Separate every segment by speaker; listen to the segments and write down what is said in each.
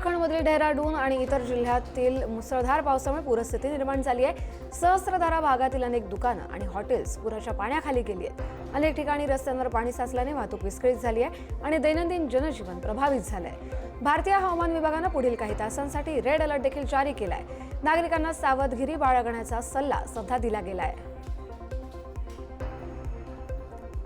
Speaker 1: उत्तराखंडमधील डेहराडून आणि इतर जिल्ह्यातील मुसळधार पावसामुळे पूरस्थिती निर्माण झाली आहे। सहस्त्रधारा भागातील अनेक दुकानं आणि हॉटेल्स पुराच्या पाण्याखाली गेली आहेत। अनेक ठिकाणी रस्त्यांवर पाणी साचल्याने वाहतूक विस्कळीत झाली आहे आणि दैनंदिन जनजीवन प्रभावित झालंय। भारतीय हवामान विभागानं पुढील काही तासांसाठी रेड अलर्ट देखील जारी केलाय। नागरिकांना सावधगिरी बाळगण्याचा सल्ला सध्या दिला गेलाय।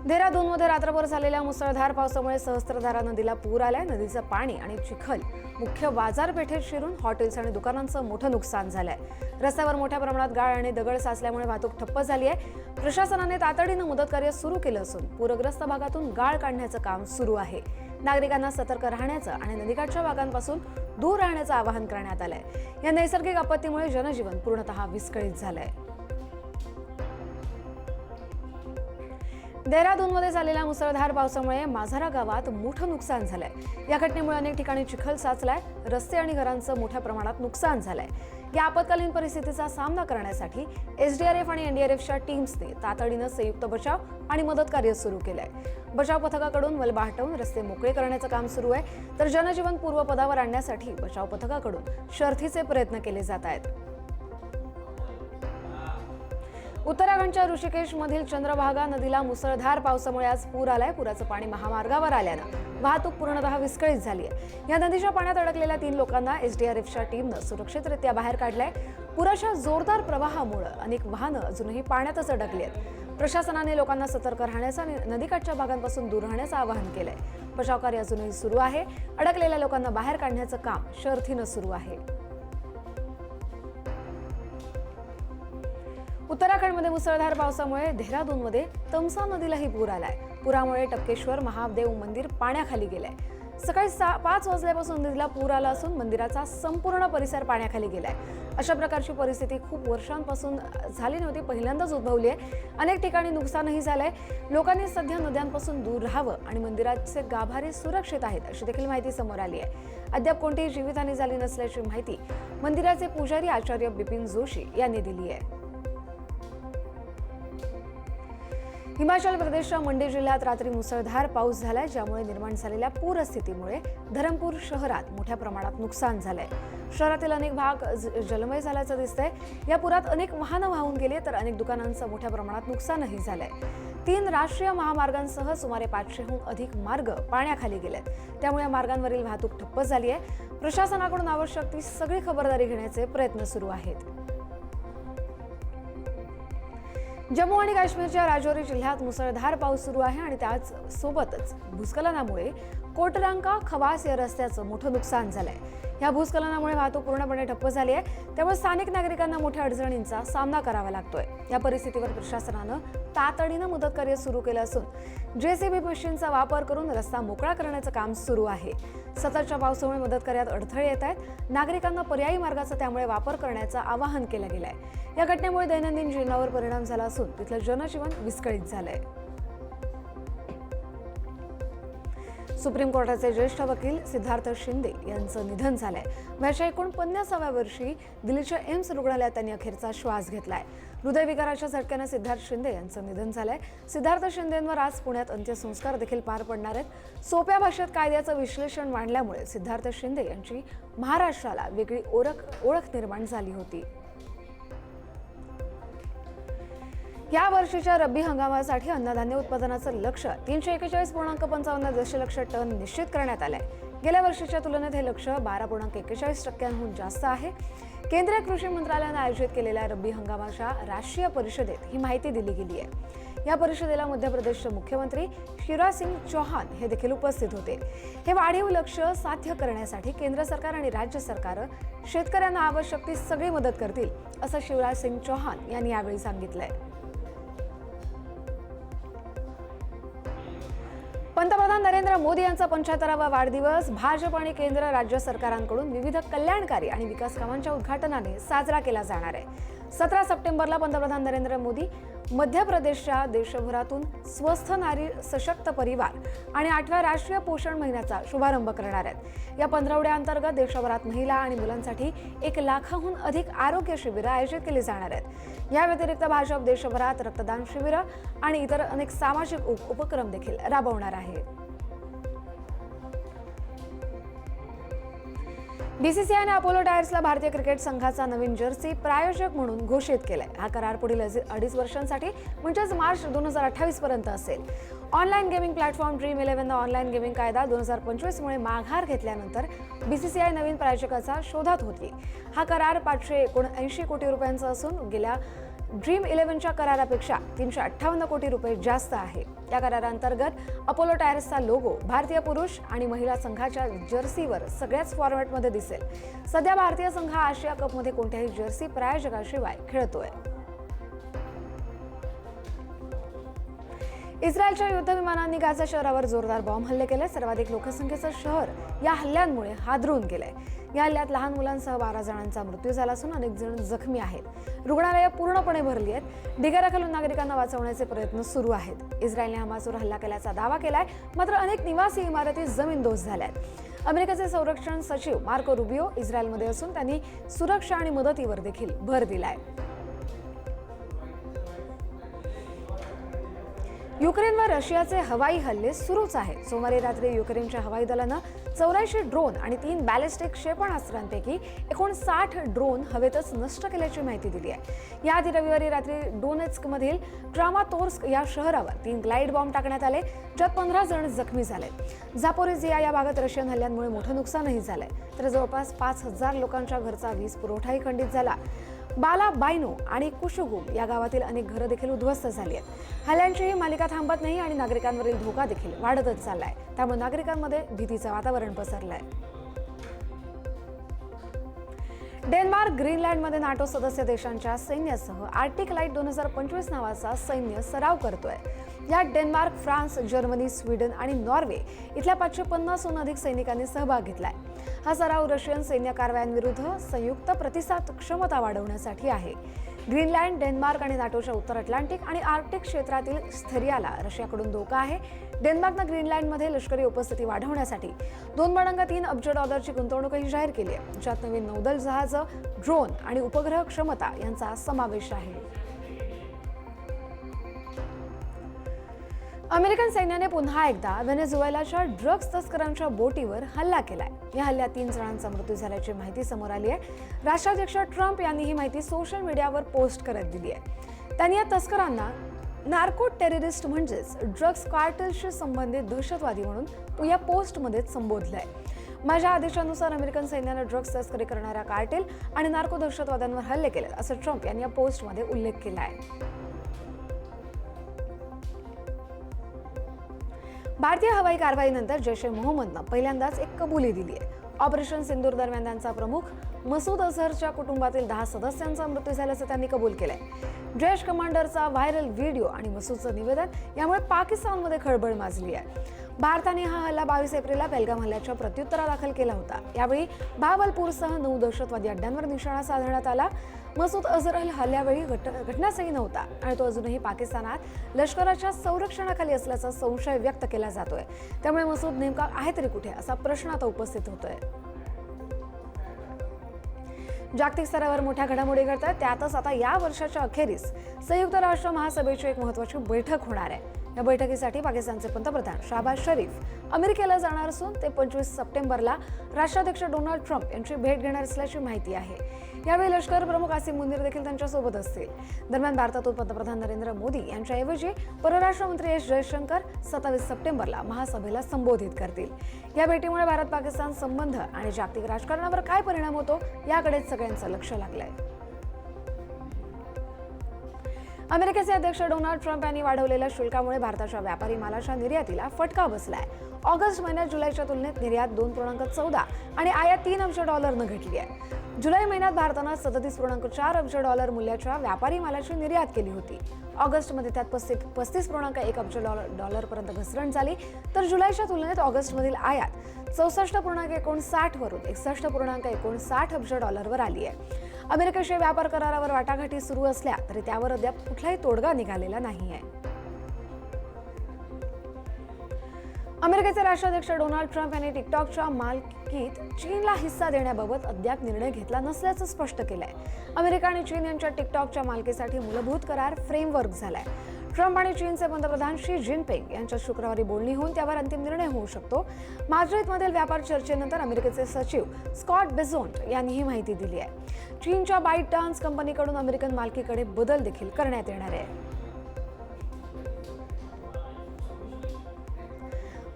Speaker 1: देहरादूनमध्ये रात्रभर झालेल्या मुसळधार पावसामुळे सहस्त्रधारा नदीला पूर आलाय। नदीचं पाणी आणि चिखल मुख्य बाजारपेठेत शिरून हॉटेल्स आणि दुकानांचं मोठं नुकसान झालंय। रस्त्यावर मोठ्या प्रमाणात गाळ आणि दगड साचल्यामुळे वाहतूक ठप्प झाली आहे। प्रशासनाने तातडीनं मदत कार्य सुरू केलं असून पूरग्रस्त भागातून गाळ काढण्याचं काम सुरू आहे। नागरिकांना सतर्क राहण्याचं आणि नदीकाठच्या भागांपासून दूर राहण्याचं आवाहन करण्यात आलंय। या नैसर्गिक आपत्तीमुळे जनजीवन पूर्णतः विस्कळीत झालंय। देहरादूनमध्ये झालेल्या मुसळधार पावसामुळे माझारा गावात मोठं नुकसान झालंय। या घटनेमुळे अनेक ठिकाणी चिखल साचलाय, रस्ते आणि घरांचं मोठ्या प्रमाणात नुकसान झालंय। या आपत्कालीन परिस्थितीचा सामना करण्यासाठी एसडीआरएफ आणि एनडीआरएफच्या टीम्सने तातडीनं संयुक्त बचाव आणि मदत कार्य सुरू केलंय। बचाव पथकाकडून मलबा हटवून रस्ते मोकळे करण्याचं काम सुरू आहे, तर जनजीवन पूर्वपदावर आणण्यासाठी बचाव पथकाकडून शर्थीचे प्रयत्न केले जात आहेत। उत्तराखंडच्या ऋषिकेशमधील चंद्रभागा नदीला मुसळधार पावसामुळे आज पूर आलाय। पुराचं पाणी महामार्गावर आल्यानं वाहतूक पूर्णतः विस्कळीत झाली आहे। या नदीच्या पाण्यात अडकलेल्या 3 लोकांना एसडीआरएफच्या टीमनं सुरक्षितरित्या बाहेर काढलंय। पुराच्या जोरदार प्रवाहामुळे अनेक वाहनं अजूनही पाण्यातच अडकली आहेत। प्रशासनाने लोकांना सतर्क राहण्याचं आणि नदीकाठच्या भागांपासून दूर राहण्याचं आवाहन केलंय। बचाव कार्य अजूनही सुरू आहे। अडकलेल्या लोकांना बाहेर काढण्याचं काम शर्थीनं सुरू आहे। उत्तराखंडमध्ये मुसळधार पावसामुळे देहरादूनमध्ये तमसा नदीलाही पूर आलाय। पुरामुळे टपकेश्वर महादेव मंदिर पाण्याखाली गेलंय। सकाळी 5 वाजल्यापासून नदीला पूर आला असून मंदिराचा संपूर्ण परिसर पाण्याखाली गेलाय। अशा प्रकारची परिस्थिती खूप वर्षांपासून झाली नव्हती, पहिल्यांदाच उद्भवली आहे। अनेक ठिकाणी नुकसानही झालंय। लोकांनी सध्या नद्यांपासून दूर राहावं आणि मंदिराचे गाभारे सुरक्षित आहेत अशी देखील माहिती समोर आली आहे। अद्याप कोणतीही जीवितहानी झाली नसल्याची माहिती मंदिराचे पुजारी आचार्य बिपिन जोशी यांनी दिली आहे। हिमाचल प्रदेशच्या मंडी जिल्ह्यात रात्री मुसळधार पाऊस झालाय, ज्यामुळे निर्माण झालेल्या पूरस्थितीमुळे धरमपूर शहरात मोठ्या प्रमाणात नुकसान झालंय। शहरातील अनेक भाग जलमय झाल्याचं दिसतंय। या पुरात अनेक वाहनं वाहून गेली, तर अनेक दुकानांचं मोठ्या प्रमाणात नुकसानही झालंय। 3 राष्ट्रीय महामार्गांसह सुमारे 500हून अधिक मार्ग पाण्याखाली गेलेत, त्यामुळे मार्गांवरील वाहतूक ठप्प झाली आहे। प्रशासनाकडून आवश्यक ती सगळी खबरदारी घेण्याचे प्रयत्न सुरू आहेत। जम्मू आणि काश्मीरच्या राजौरी जिल्ह्यात मुसळधार पाऊस सुरू आहे आणि त्याच सोबतच भूस्खलनामुळे कोटरांका खवास या रस्त्याचं मोठं नुकसान झालंय। या भूस्खलनामुळे वाहतूक पूर्णपणे ठप्प झाली आहे, त्यामुळे स्थानिक नागरिकांना मोठ्या अडचणींचा सामना करावा लागतोय। या परिस्थितीवर प्रशासनानं तातडीनं मदत कार्य सुरू केलं असून जेसीबी मशीनचा वापर करून रस्ता मोकळा करण्याचं काम सुरू आहे। सततच्या पावसामुळे मदत कार्यात अडथळे येत आहेत। नागरिकांना पर्यायी मार्गाचा त्यामुळे वापर करण्याचं आवाहन केलं गेलंय। या घटनेमुळे दैनंदिन जीवनावर परिणाम झाला असून तिथलं जनजीवन विस्कळीत झालंय। सुप्रीम कोर्टाचे ज्येष्ठ वकील सिद्धार्थ शिंदे यांचं निधन झालंय। वयाच्या 49व्या वर्षी दिल्लीच्या एम्स रुग्णालयात त्यांनी अखेरचा श्वास घेतलाय। हृदयविकाराच्या झटक्यानं सिद्धार्थ शिंदे यांचं निधन झालंय। सिद्धार्थ शिंदेंवर आज पुण्यात अंत्यसंस्कार देखील पार पडणार आहेत। सोप्या भाषेत कायद्याचं विश्लेषण मांडल्यामुळे सिद्धार्थ शिंदे यांची महाराष्ट्राला वेगळी ओळख निर्माण झाली होती। या वर्षीच्या रब्बी हंगामासाठी अन्नधान्य उत्पादनाचं लक्ष्य 341.55 दशलक्ष टन निश्चित करण्यात आलंय। गेल्या वर्षीच्या तुलनेत हे लक्ष्य 12.41% जास्त आहे। केंद्रीय कृषी मंत्रालयाने आयोजित केलेल्या रब्बी हंगामाच्या राष्ट्रीय परिषदेत ही माहिती दिली गेली आहे। या परिषदेला मध्य प्रदेशचे मुख्यमंत्री शिवराज सिंग चौहान हे देखील उपस्थित होते। हे वाढीव लक्ष्य साध्य करण्यासाठी केंद्र सरकार आणि राज्य सरकार शेतकऱ्यांना आवश्यक ती सगळी मदत करतील, असं शिवराज सिंग चौहान यांनी यावेळी सांगितलंय। पंतप्रधान नरेंद्र मोदी यांचा 75वा वाढदिवस भाजप आणि केंद्र राज्य सरकारांकडून विविध कल्याणकारी आणि विकास कामांच्या उद्घाटनाने साजरा केला जाणार आहे। 17 सप्टेंबरला पंतप्रधान नरेंद्र मोदी मध्य प्रदेशच्या देशभरातून स्वस्थ नारी सशक्त परिवार आणि 8व्या राष्ट्रीय पोषण महिन्याचा शुभारंभ करणार आहेत। या पंधरवड्याअंतर्गत देशभरात महिला आणि मुलांसाठी 1 लाखाहून अधिक आरोग्य शिबिरं आयोजित केली जाणार आहेत। या व्यतिरिक्त भाजप देशभरात रक्तदान शिबिरं आणि इतर अनेक सामाजिक उपक्रम देखील राबवणार आहे। बीसीसीआयने अपोलो टायर्सला भारतीय क्रिकेट संघाचा नवीन जर्सी प्रायोजक म्हणून घोषित केलाय. हा करार पुढील 2.5 वर्षांसाठी म्हणजेच मार्च 2028 पर्यंत असेल. Online gaming platform dream 11 online gaming कायदा 2025 मुळे माघार घेतल्यानंतर बीसीसीआय नवीन प्रायोजकाचा शोधात होती. हा करार 579 कोटी रुपयांचा असून गेल्या ड्रीम 11च्या करारापेक्षा 358 कोटी रुपये जास्त आहे. या करारांतर्गत अपोलो टायर्सचा लोगो भारतीय पुरुष आणि महिला संघाच्या जर्सीवर सगळ्याच फॉर्मॅटमध्ये दिसेल. सध्या भारतीय संघ आशिया कपमध्ये कोणत्याही जर्सी प्रायोजकाशिवाय खेळतोय. इस्रायलच्या युद्धविमानांनी गाझा शहरावर जोरदार बॉम्ब हल्ले केले. सर्वाधिक लोकसंख्येचं शहर या हल्ल्यांमुळे हादरून गेलंय. या हल्ल्यात लहान मुलांसह 12 जणांचा मृत्यू झाला असून अनेक जण जखमी आहेत. रुग्णालये पूर्णपणे भरली आहेत. ढिगाऱ्याखालून नागरिकांना वाचवण्याचे प्रयत्न सुरू आहेत. इस्रायलने हमासवर हल्ला केल्याचा दावा केलाय, मात्र अनेक निवासी इमारती जमीनदोस्त झाल्यात. अमेरिकेचे संरक्षण सचिव मार्को रुबियो इस्रायलमध्ये असून त्यांनी सुरक्षा आणि मदतीवर देखील भर दिलाय. युक्रेनवर रशियाचे हवाई हल्ले सुरूच आहेत. सोमवारी रात्री युक्रेनच्या हवाई दलानं 84 ड्रोन आणि 3 बॅलिस्टिक क्षेपणास्त्रांपैकी एकूण 60 ड्रोन हवेतच नष्ट केल्याची माहिती दिली आहे. याआधी रविवारी रात्री डोनेत्स्कमधील क्रामातोर्स्क या शहरावर 3 ग्लाइड बॉम्ब टाकण्यात आले, ज्यात 15 जण जखमी झाले. झापोरिझिया या भागात रशियन हल्ल्यांमुळे मोठं नुकसानही झालंय, तर जवळपास 5000 लोकांच्या घरचा वीज पुरवठाही खंडित झाला. बालाबायनो आणि कुशुगुम या गावातील अनेक घरं देखील उद्ध्वस्त झाली आहेत. हल्ल्यांची ही मालिका थांबत नाही आणि नागरिकांवरील धोका देखील वाढतच चाललाय. त्यामुळे नागरिकांमध्ये भीतीचं वातावरण पसरलंय. डेन्मार्क ग्रीनलँडमध्ये नाटो सदस्य देशांच्या सैन्यासह आर्टिक लाईट 2025 नावाचा सैन्य सराव करतोय. यात डेन्मार्क, फ्रान्स, जर्मनी, स्वीडन आणि नॉर्वे इथल्या 550हून अधिक सैनिकांनी सहभाग घेतलाय. हा सराव रशियन सैन्य कारवायांविरुद्ध संयुक्त प्रतिसाद क्षमता वाढवण्यासाठी आहे. ग्रीनलँड, डेन्मार्क आणि नाटोच्या उत्तर अटलांटिक आणि आर्क्टिक क्षेत्रातील स्थैर्याला रशियाकडून धोका आहे. डेन्मार्कनं ग्रीनलँडमध्ये लष्करी उपस्थिती वाढवण्यासाठी 2.3 अब्ज डॉलरची गुंतवणूकही जाहीर केली आहे, ज्यात नवीन नौदल जहाजं, ड्रोन आणि उपग्रह क्षमता यांचा समावेश आहे. अमेरिकन सैन्याने पुन्हा एकदा व्हेनेझुएलाच्या ड्रग्ज तस्करांच्या बोटीवर हल्ला केलाय. या हल्ल्यात 3 जणांचा मृत्यू झाल्याची माहिती समोर आली आहे. राष्ट्राध्यक्ष ट्रम्प यांनी ही माहिती सोशल मीडियावर पोस्ट करत दिली आहे. त्यांनी या तस्करांना नार्को टेररिस्ट म्हणजेच ड्रग्ज कार्टेलशी संबंधित दहशतवादी म्हणून या पोस्टमध्ये संबोधलंय. माझ्या आदेशानुसार अमेरिकन सैन्याने ड्रग्ज तस्करी करणाऱ्या कार्टेल आणि नार्को दहशतवाद्यांवर हल्ले केले, असं ट्रम्प यांनी या पोस्टमध्ये उल्लेख केला आहे. भारतीय हवाई कारवाईनंतर जैश ए मोहम्मदनं पहिल्यांदाच एक कबुली दिली आहे. ऑपरेशन सिंदूर दरम्यान त्यांचा प्रमुख मसूद अझहरच्या कुटुंबातील 10 सदस्यांचा मृत्यू झाल्याचं त्यांनी कबूल केलंय. जैश कमांडरचा व्हायरल व्हिडिओ आणि मसूदचं निवेदन यामुळे पाकिस्तानमध्ये खळबळ माजली आहे. भारताने हा हल्ला 22 एप्रिलला पेहलगाम हल्ल्याच्या प्रत्युत्तरादाखल केला होता. यावेळी भावलपूरसह 9 दहशतवादी अड्ड्यांवर निशाणा साधण्यात आला. मसूद अझहर हल्ल्यावेळी घटनास्थळी नव्हता आणि तो अजूनही पाकिस्तानात लष्कराच्या संरक्षणाखाली असल्याचा संशय व्यक्त केला जातोय. त्यामुळे मसूद नेमका आहे तरी कुठे असा प्रश्न आता उपस्थित होतोय. जागतिक स्तरावर मोठ्या घडामोडी घडतात, त्यातच आता या वर्षाच्या अखेरीस संयुक्त राष्ट्र महासभेची एक महत्त्वाची बैठक होणार आहे. या बैठकीसाठी पाकिस्तानचे पंतप्रधान शहबाज शरीफ अमेरिकेला जाणार असून ते 25 सप्टेंबरला राष्ट्राध्यक्ष डोनाल्ड ट्रम्प यांची भेट घेणार असल्याची माहिती आहे. यावेळी लष्कर प्रमुख आसिम मुनीर देखील त्यांच्यासोबत असतील. दरम्यान भारतातून पंतप्रधान नरेंद्र मोदी यांच्याऐवजी परराष्ट्र मंत्री एस जयशंकर 27 सप्टेंबरला महासभेला संबोधित करतील. या भेटीमुळे भारत पाकिस्तान संबंध आणि जागतिक राजकारणावर काय परिणाम होतो याकडेच सगळ्यांचं लक्ष लागलंय. अमेरिकेचे अध्यक्ष डोनाल्ड ट्रम्प यांनी वाढवलेल्या शुल्कामुळे भारताच्या व्यापारी मालाच्या निर्यातीला फटका बसलाय. ऑगस्ट महिन्यात जुलैच्या तुलनेत निर्यात 2.14 आणि आयात 3 अब्ज डॉलरनं घटली आहे. जुलै महिन्यात भारतानं 37.4 अब्ज डॉलर मूल्याच्या व्यापारी मालाची निर्यात केली होती. ऑगस्टमध्ये त्यात 35.1 अब्ज डॉलरपर्यंत घसरण झाली, तर जुलैच्या तुलनेत ऑगस्टमधील आयात 64.59 वरून 61.59 अब्ज डॉलरवर आली आहे. अमेरिकेशी व्यापार करारावर वाटाघाटी सुरू असल्या तरी त्यावर अद्याप कुठलाही तोडगा निघालेला नाहीये. अमेरिकेचे राष्ट्राध्यक्ष डोनाल्ड ट्रम्प यांनी टिकटॉकच्या मालकीत चीनला हिस्सा देण्याबाबत अद्याप निर्णय घेतला नसल्याचं स्पष्ट केलंय. अमेरिका आणि चीन यांच्या टिकटॉकच्या मालकीसाठी मूलभूत करार फ्रेमवर्क झालाय. ट्रम्प आणि चीनचे पंतप्रधान शी जिनपिंग यांच्यात शुक्रवारी बोलणी होऊन त्यावर अंतिम निर्णय होऊ शकतो. माद्रिदमधील व्यापार चर्चेनंतर अमेरिकेचे सचिव स्कॉट बेझोंट यांनी ही माहिती दिली आहे. चीनच्या बाईट डान्स कंपनीकडून अमेरिकन मालकीकडे बदल देखील करण्यात येणार आहे.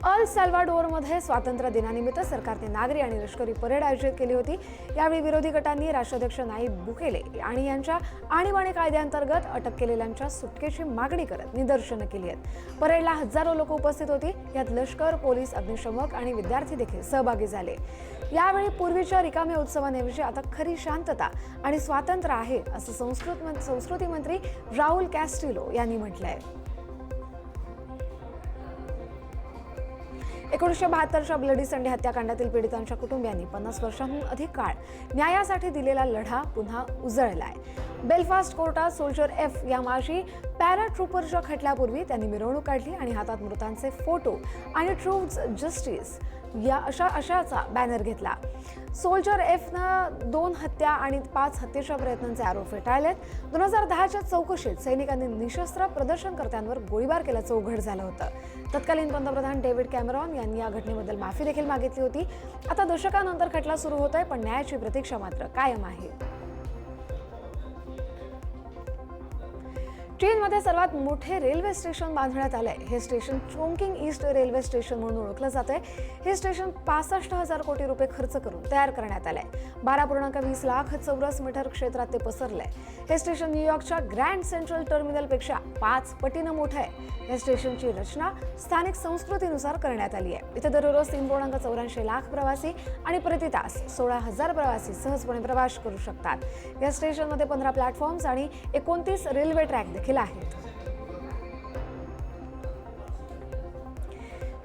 Speaker 1: अल सॅल्वाडोरमध्ये स्वातंत्र्य दिनानिमित्त सरकारने नागरी आणि लष्करी परेड आयोजित केली होती. यावेळी विरोधी गटांनी राष्ट्राध्यक्ष नायब बुकेले आणि यांच्या आणीबाणी कायद्याअंतर्गत अटक केलेल्यांच्या सुटकेची मागणी करत निदर्शनं केली आहेत. परेडला हजारो लोक उपस्थित होती. यात लष्कर, पोलीस, अग्निशमक आणि विद्यार्थी देखील सहभागी झाले. यावेळी पूर्वीच्या रिकाम्या उत्सवांऐवजी आता खरी शांतता आणि स्वातंत्र्य आहे असं संस्कृती मंत्री राहुल कॅस्टिलो यांनी म्हटलंय. 1972च्या ब्लडी संडे हत्याकांडातील पीडितांच्या कुटुंबियांनी 50 वर्षांहून अधिक काळ न्यायासाठी दिलेला लढा पुन्हा उजळलाय. बेलफास्ट कोर्टात सोल्जर एफ या माजी पॅराट्रूपरच्या खटल्यापूर्वी त्यांनी मिरवणूक काढली आणि हातात मृतांचे फोटो आणि ट्रूथ जस्टिस या अशाचा बॅनर घेतला. सोल्जर एफनं 2 हत्या आणि 5 हत्येच्या प्रयत्नांचे आरोप फेटाळलेत. 2010च्या चौकशीत सैनिकांनी निशस्त्र प्रदर्शनकर्त्यांवर गोळीबार केल्याचं उघड झालं होतं. तत्कालीन पंतप्रधान डेव्हिड कॅमेरॉन यांनी या घटनेबद्दल माफी देखील मागितली होती. आता दशकानंतर खटला सुरू होतोय, पण न्यायाची प्रतीक्षा मात्र कायम आहे. चीनमध्ये सर्वात मोठे रेल्वे स्टेशन बांधण्यात आलंय. हे station Chongqing east railway station म्हणून ओळखलं जातंय. हे स्टेशन 65,000 कोटी रुपये खर्च करून तयार करण्यात आलंय. 12.20 लाख चौरस मीटर क्षेत्रात ते पसरलंय. हे स्टेशन न्यूयॉर्कच्या ग्रँड सेंट्रल टर्मिनलपेक्षा 5 पटीनं मोठं आहे. या स्टेशनची रचना स्थानिक संस्कृतीनुसार करण्यात आली आहे. इथे दररोज 3.84 लाख प्रवासी आणि प्रति तास 16,000 प्रवासी सहजपणे प्रवास करू शकतात. या स्टेशनमध्ये 15 प्लॅटफॉर्म्स आणि 29 रेल्वे ट्रॅक देखील आहेत.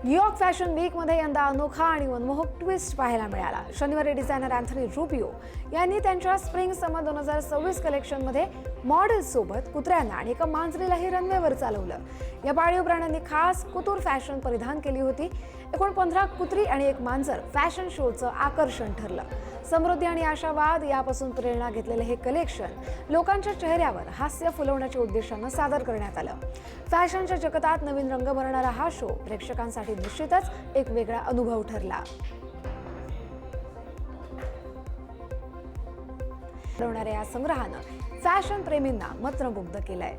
Speaker 1: न्यूयॉर्क फॅशन वीकमध्ये यंदा अनोखा आणि मनमोहक ट्विस्ट पाहायला मिळाला. शनिवारी डिझायनर अँथनी रुबियो यांनी त्यांच्या स्प्रिंग समर 2026 कलेक्शनमध्ये मॉडेल्ससोबत कुत्र्यांना आणि एका मांजरीलाही रनवेवर चालवलं. या पाळीव प्राण्यांनी खास कुतूर फॅशन परिधान केली होती. एकूण 15 कुत्री आणि 1 मांजर फॅशन शोचं आकर्षण ठरलं. समृद्धी आणि आशावाद यापासून प्रेरणा घेतलेले हे कलेक्शन लोकांच्या चेहऱ्यावर हास्य फुलवण्याच्या उद्देशानं सादर करण्यात आलं. फॅशनच्या जगतात नवीन रंग भरणारा हा शो प्रेक्षकांसाठी निश्चितच एक वेगळा अनुभव ठरला. या संग्रहानं फॅशन प्रेमींना मंत्रमुग्ध केलंय.